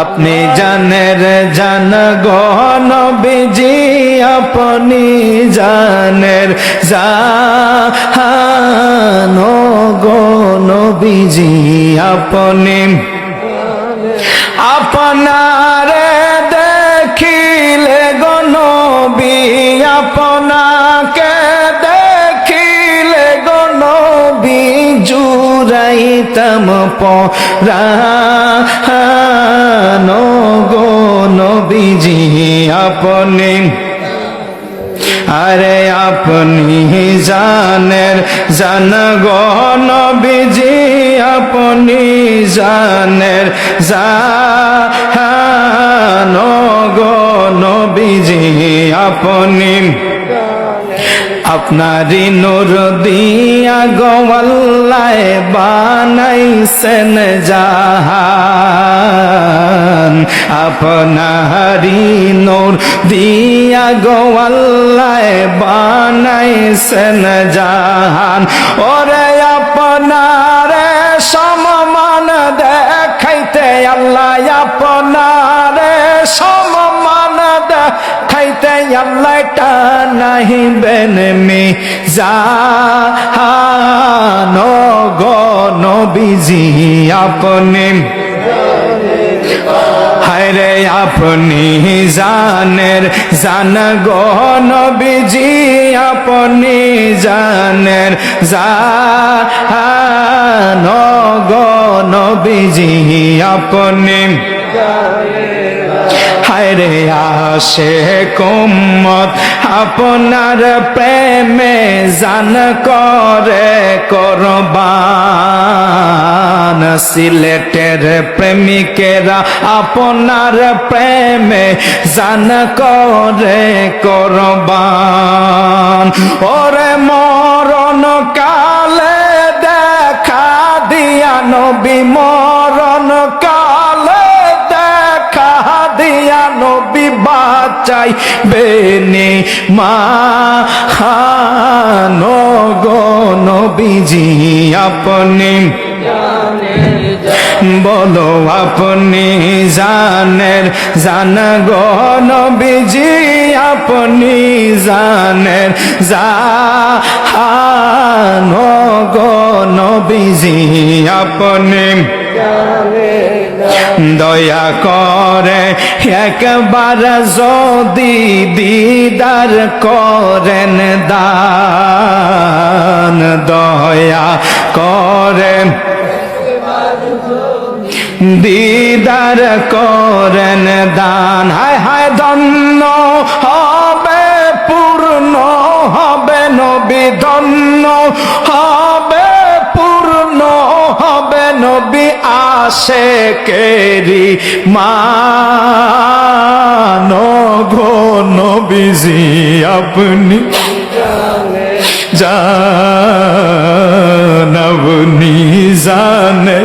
আপনি জানের জান গো নবীজি, আপনি জানের জান গো নবীজি, আপনি আপনারে দেখিলে গো নবী, আপনাকে দেখিলে গো নবী, জুড়াইতাম পরাণ গো নবীজি, আপনি আরে আপনি জানের জান গো নবীজি, আপনি জানের জান গো নবীজি, আপনি আপনারি নূর দিয়া গো আল্লাহ বানাইছেন জাহান, আপনারি নূর দিয়া গো আল্লাহ বানাইছেন জাহান। ওরে আপনারে সমমান দেখাইতে আল্লাহ, আপনারে সমমান দেখাইতে আল্লাহ টানাইবেন মিজান গো নবীজি, আপনি হায়রে আপনি জানের জান গো নবীজি, আপনি জানের জান গো নবীজি, আপনি হায়রে আশে কুম্মত আপনার প্রেমে জান করে কুরবান, সিলেটের প্রেমিকেরা আপনার প্রেমে জান করে কুরবান। ওরে মরণ কালে দেখা দিয়া নবী, মরণ কালে দেখা দিয়া নবী বাঁচাই বেনি মান গো নবীজি, আপনি বলো আপনি জানের জান গো নবীজি, আপনি জানের জান গো নবীজি, আপনি দয়া করে একবার যদি দিদার করেন দান, দয়া করে দিদার করেন দান। হায় হায় ধন্য হবে পূর্ণ হবে নবী, ধন্য হবে পূর্ণ হবে নবী, আশেকেরি মান গো নবীজি, আপনি জান, আপনি জানে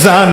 জান।